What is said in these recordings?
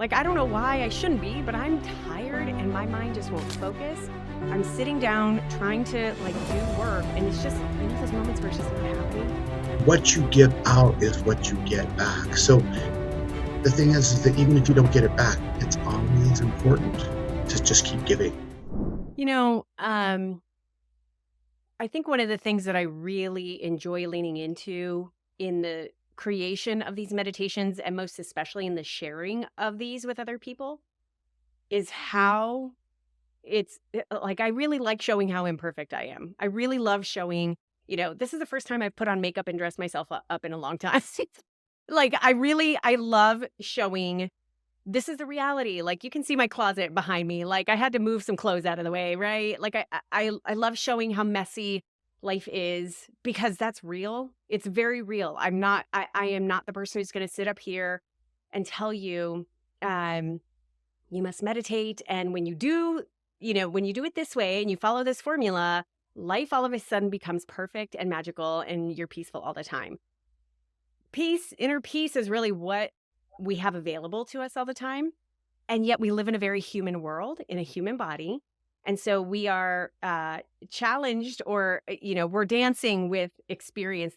Like, I don't know why I shouldn't be, but I'm tired and my mind just won't focus. I'm sitting down trying to like do work, and it's just, those moments where it's just not happening. What you give out is what you get back. So the thing is that even if you don't get it back, it's always important to just keep giving. I think one of the things that I really enjoy leaning into in the creation of these meditations, and most especially in the sharing of these with other people, is how like, I really like showing how imperfect I am. I really love showing, this is the first time I've put on makeup and dressed myself up in a long time. Like, I love showing this is the reality. Like, you can see my closet behind me. Like, I had to move some clothes out of the way, right? Like, I love showing how messy life is because that's real. It's very real. I am not the person who's going to sit up here and tell you, um, you must meditate. And when you do, when you do it this way and you follow this formula, life all of a sudden becomes perfect and magical and you're peaceful all the time. Inner peace is really what we have available to us all the time. And yet we live in a very human world, in a human body. And so we are challenged, or, we're dancing with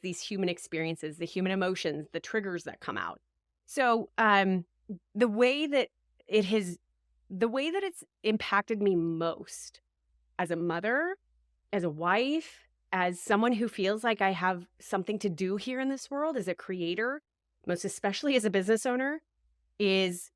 these human experiences, the human emotions, the triggers that come out. So the way that it's impacted me most as a mother, as a wife, as someone who feels like I have something to do here in this world, as a creator, most especially as a business owner, is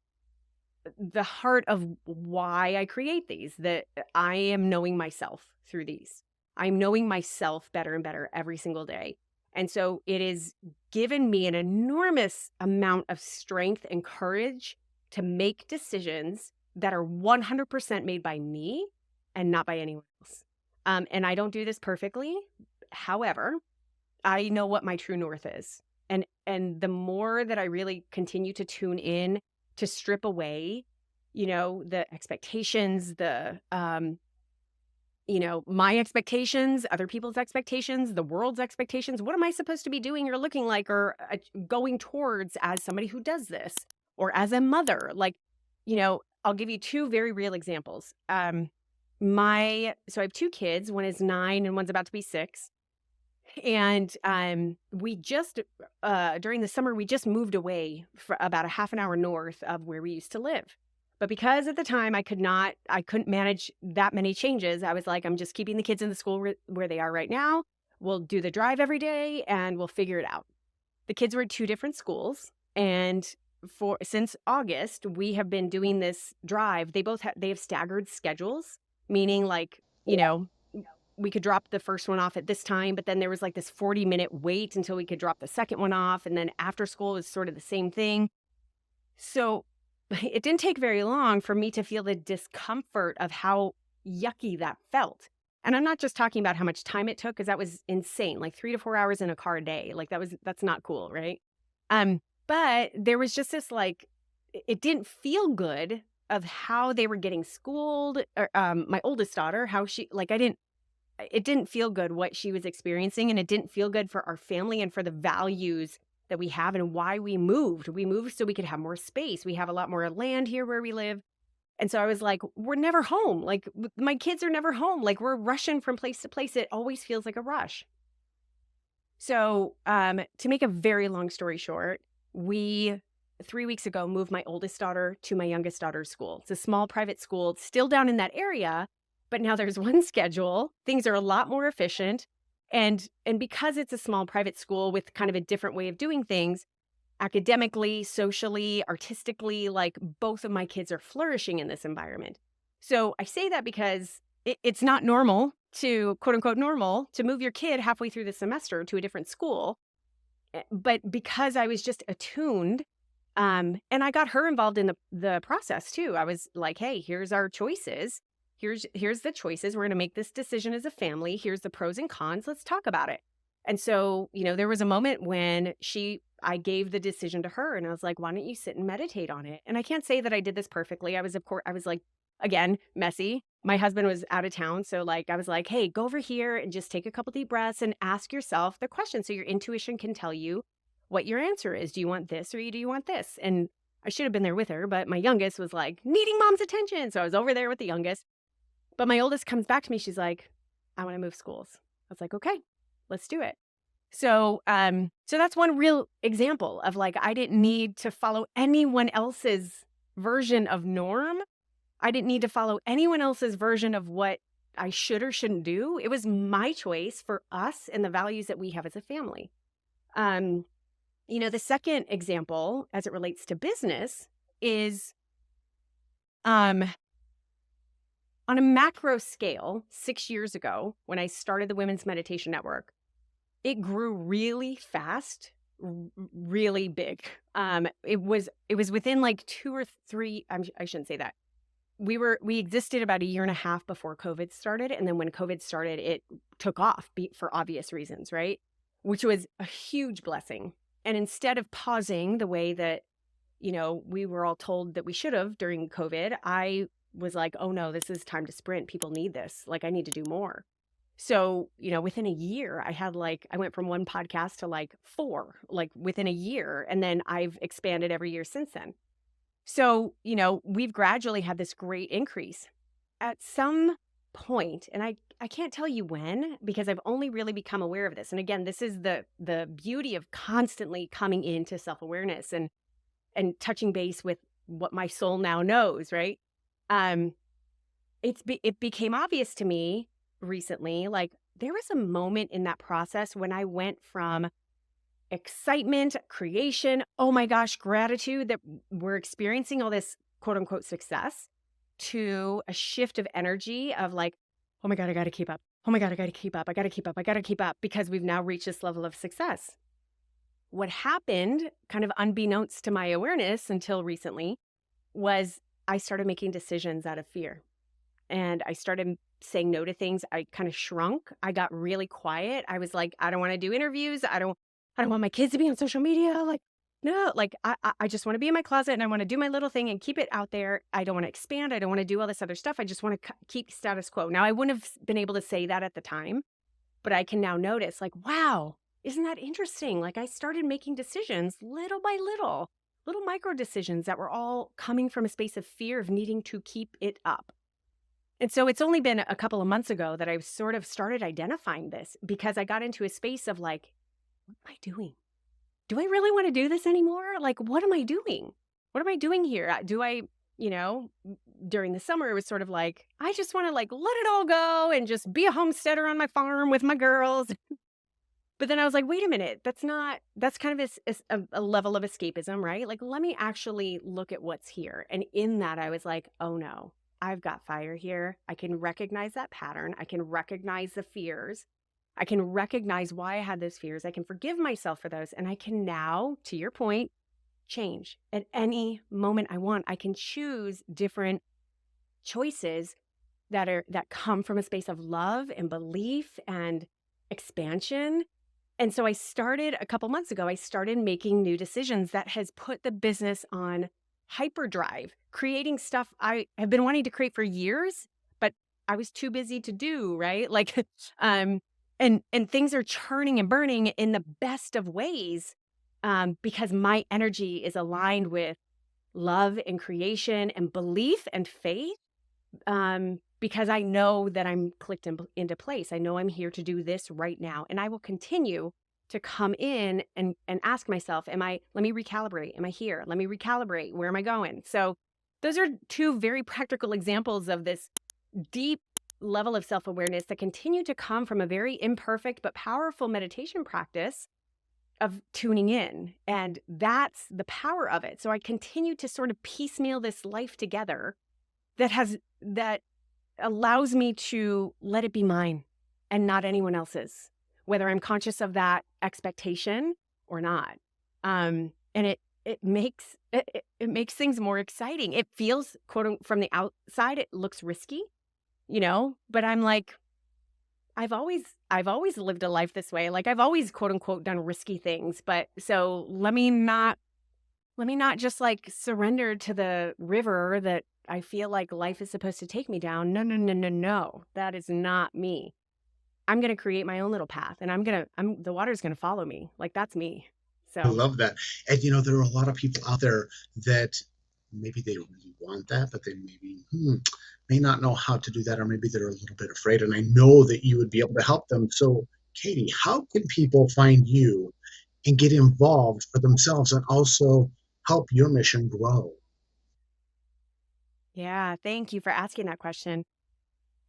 the heart of why I create these, that I am knowing myself through these. I'm knowing myself better and better every single day. And so it has given me an enormous amount of strength and courage to make decisions that are 100% made by me and not by anyone else. And I don't do this perfectly. However, I know what my true north is. And the more that I really continue to tune in, to strip away, the expectations, my expectations, other people's expectations, the world's expectations. What am I supposed to be doing or looking like or going towards as somebody who does this, or as a mother? Like, I'll give you two very real examples. So I have two kids. One is 9 and one's about to be 6. And we just, during the summer, we just moved away for about a half an hour north of where we used to live. But because at the time I couldn't manage that many changes, I was like, I'm just keeping the kids in the school where they are right now. We'll do the drive every day and we'll figure it out. The kids were at 2 different schools. And since August, we have been doing this drive. They have staggered schedules, meaning like, we could drop the first one off at this time, but then there was like this 40-minute wait until we could drop the second one off. And then after school is sort of the same thing. So it didn't take very long for me to feel the discomfort of how yucky that felt. And I'm not just talking about how much time it took, because that was insane, like 3 to 4 hours in a car a day. Like that's not cool, right? But there was just this, like, it didn't feel good of how they were getting schooled. Or, my oldest daughter, how it didn't feel good what she was experiencing, and it didn't feel good for our family and for the values that we have and why we moved. We moved so we could have more space. We have a lot more land here where we live. And so I was like, we're never home. Like, my kids are never home. Like, we're rushing from place to place. It always feels like a rush. So to make a very long story short, we 3 weeks ago moved my oldest daughter to my youngest daughter's school. It's a small private school. It's still down in that area, but now there's one schedule. Things are a lot more efficient. And because it's a small private school with kind of a different way of doing things, academically, socially, artistically, like, both of my kids are flourishing in this environment. So I say that because it's not normal to, quote unquote, normal to move your kid halfway through the semester to a different school. But because I was just attuned, and I got her involved in the process too. I was like, hey, here's our choices. Here's the choices. We're going to make this decision as a family. Here's the pros and cons. Let's talk about it. And so, there was a moment when I gave the decision to her, and I was like, why don't you sit and meditate on it? And I can't say that I did this perfectly. I was like, again, messy. My husband was out of town. So I was like, hey, go over here and just take a couple deep breaths and ask yourself the question so your intuition can tell you what your answer is. Do you want this or do you want this? And I should have been there with her, but my youngest was like needing mom's attention. So I was over there with the youngest. But my oldest comes back to me. She's like, I want to move schools. I was like, okay, let's do it. So that's one real example of like, I didn't need to follow anyone else's version of norm. I didn't need to follow anyone else's version of what I should or shouldn't do. It was my choice for us and the values that we have as a family. The second example as it relates to business is on a macro scale, 6 years ago, when I started the Women's Meditation Network, it grew really fast, really big. It was within like 2 or 3, I shouldn't say that. We existed about a year and a half before COVID started. And then when COVID started, it took off for obvious reasons, right? Which was a huge blessing. And instead of pausing the way that, we were all told that we should have during COVID, I was like, oh no, this is time to sprint. People need this. Like, I need to do more. So, within a year, I went from 1 podcast to like 4, like within a year. And then I've expanded every year since then. So, we've gradually had this great increase. At some point, and I can't tell you when, because I've only really become aware of this. And again, this is the beauty of constantly coming into self-awareness and touching base with what my soul now knows, right? It became obvious to me recently, like there was a moment in that process when I went from excitement, creation, oh my gosh, gratitude that we're experiencing all this quote unquote success, to a shift of energy of like, oh my God, I got to keep up. Oh my God, I got to keep up. I got to keep up. I got to keep up, because we've now reached this level of success. What happened, kind of unbeknownst to my awareness until recently, was I started making decisions out of fear. And I started saying no to things. I kind of shrunk. I got really quiet. I was like, I don't want to do interviews. I don't want my kids to be on social media. Like, no, like I just want to be in my closet and I want to do my little thing and keep it out there. I don't want to expand. I don't want to do all this other stuff. I just want to keep status quo. Now, I wouldn't have been able to say that at the time, but I can now notice like, wow, isn't that interesting? Like I started making decisions little by little micro decisions that were all coming from a space of fear of needing to keep it up. And so it's only been a couple of months ago that I've sort of started identifying this, because I got into a space of like, what am I doing? Do I really want to do this anymore? Like, what am I doing? What am I doing here? Do I, during the summer, it was sort of like, I just want to like let it all go and just be a homesteader on my farm with my girls. But then I was like, wait a minute, that's kind of a level of escapism, right? Like, let me actually look at what's here. And in that, I was like, oh no, I've got fire here. I can recognize that pattern. I can recognize the fears. I can recognize why I had those fears. I can forgive myself for those. And I can now, to your point, change at any moment I want. I can choose different choices that come from a space of love and belief and expansion. And so I started a couple months ago, I started making new decisions that has put the business on hyperdrive, creating stuff I have been wanting to create for years, but I was too busy to do, right? Like, and things are churning and burning in the best of ways, because my energy is aligned with love and creation and belief and faith, because I know that I'm clicked into place. I know I'm here to do this right now. And I will continue to come in and ask myself, let me recalibrate. Am I here? Let me recalibrate. Where am I going? So those are 2 very practical examples of this deep level of self-awareness that continue to come from a very imperfect but powerful meditation practice of tuning in. And that's the power of it. So I continue to sort of piecemeal this life together that allows me to let it be mine and not anyone else's, whether I'm conscious of that expectation or not. And it makes things more exciting. It feels, quote, from the outside, it looks risky, but I'm like, I've always lived a life this way. Like I've always, quote unquote, done risky things. But so let me not just like surrender to the river that I feel like life is supposed to take me down. No. That is not me. I'm going to create my own little path, and the water's going to follow me. Like that's me. I So love that. And there are a lot of people out there that maybe they really want that, but they maybe may not know how to do that, or maybe they're a little bit afraid. And I know that you would be able to help them. So, Katie, how can people find you and get involved for themselves and also help your mission grow? yeah, thank you for asking that question.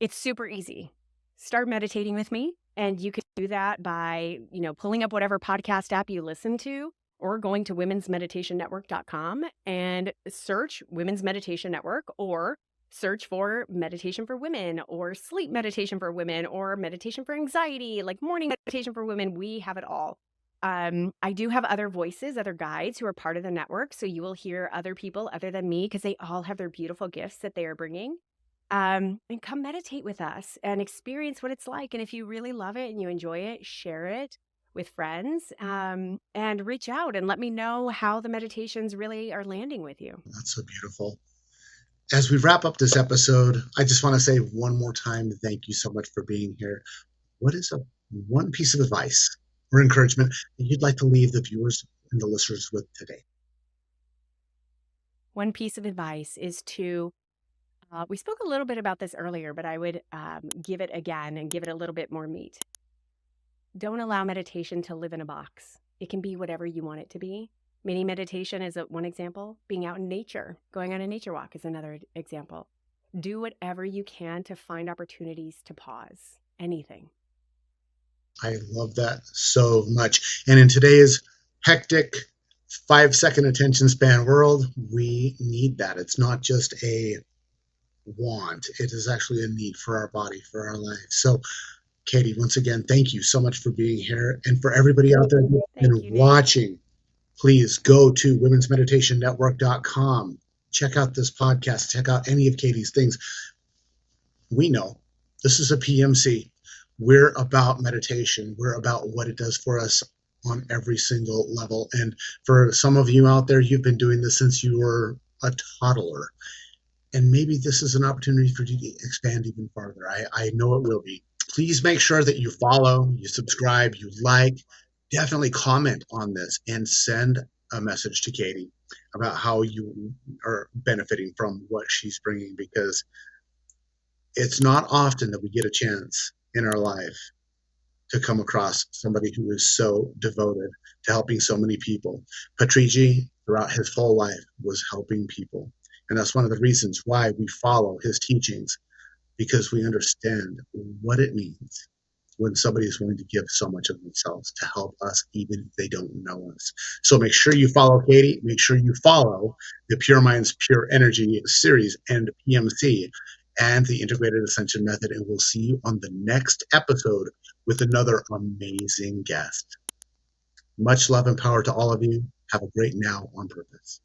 It's super easy. Start meditating with me, and you can do that by, pulling up whatever podcast app you listen to or going to womensmeditationnetwork.com and search Women's Meditation Network, or search for meditation for women or sleep meditation for women or meditation for anxiety, like morning meditation for women. We have it all. I do have other voices, other guides who are part of the network. So you will hear other people other than me, because they all have their beautiful gifts that they are bringing. And come meditate with us and experience what it's like. And if you really love it and you enjoy it, share it with friends, and reach out and let me know how the meditations really are landing with you. That's so beautiful. As we wrap up this episode, I just want to say one more time, thank you so much for being here. What is one piece of advice or encouragement that you'd like to leave the viewers and the listeners with today? One piece of advice is to, we spoke a little bit about this earlier, but I would give it again and give it a little bit more meat. Don't allow meditation to live in a box. It can be whatever you want it to be. Mini meditation is one example. Being out in nature, going on a nature walk is another example. Do whatever you can to find opportunities to pause. Anything. I love that so much. And in today's hectic 5-second attention span world, we need that. It's not just a want, it is actually a need for our body, for our lives. So, Katie, once again, thank you so much for being here. And for everybody out there who's Thank been you, Nate. watching, please go to womensmeditationnetwork.com. Check out this podcast, check out any of Katie's things. We know this is a PMC. We're about meditation. We're about what it does for us on every single level. And for some of you out there, you've been doing this since you were a toddler. And maybe this is an opportunity for you to expand even farther. I know it will be. Please make sure that you follow, you subscribe, you like, definitely comment on this and send a message to Katie about how you are benefiting from what she's bringing, because it's not often that we get a chance in our life to come across somebody who is so devoted to helping so many people. Patriji, throughout his whole life, was helping people. And that's one of the reasons why we follow his teachings, because we understand what it means when somebody is willing to give so much of themselves to help us, even if they don't know us. So make sure you follow Katie. Make sure you follow the Pure Minds, Pure Energy series and PMC and the Integrated Ascension Method. And we'll see you on the next episode with another amazing guest. Much love and power to all of you. Have a great now on purpose.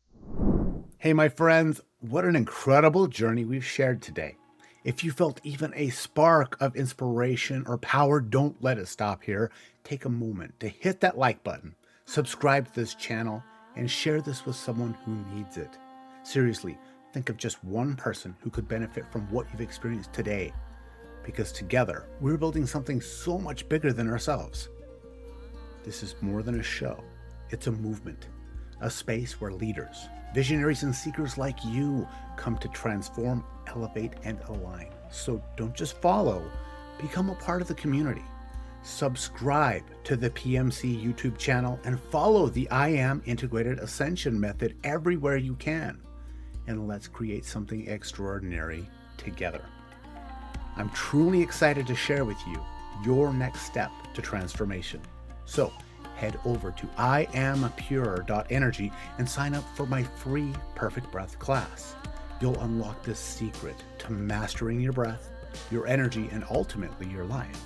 Hey, my friends, what an incredible journey we've shared today. If you felt even a spark of inspiration or power, don't let it stop here. Take a moment to hit that like button, subscribe to this channel, and share this with someone who needs it. Seriously, think of just one person who could benefit from what you've experienced today, because together we're building something so much bigger than ourselves. This is more than a show. It's a movement, a space where leaders, visionaries, and seekers like you come to transform, elevate, and align. So don't just follow, become a part of the community. Subscribe to the PMC YouTube channel and follow the I Am Integrated Ascension Method everywhere you can. And let's create something extraordinary together. I'm truly excited to share with you your next step to transformation. So head over to iampure.energy and sign up for my free Perfect Breath class. You'll unlock the secret to mastering your breath, your energy, and ultimately your life.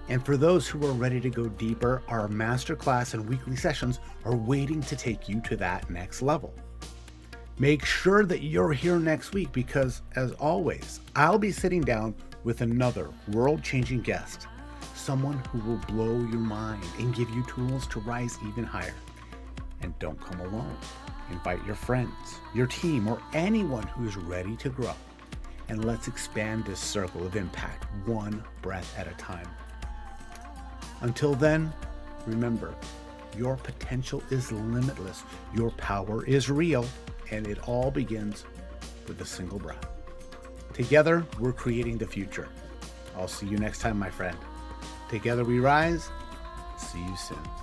And for those who are ready to go deeper, our masterclass and weekly sessions are waiting to take you to that next level. Make sure that you're here next week, because, as always, I'll be sitting down with another world-changing guest, someone who will blow your mind and give you tools to rise even higher. And don't come alone. Invite your friends, your team, or anyone who's ready to grow. And let's expand this circle of impact one breath at a time. Until then, remember, Your potential is limitless. Your power is real. And it all begins with a single breath. Together, we're creating the future. I'll see you next time, my friend. Together we rise. See you soon.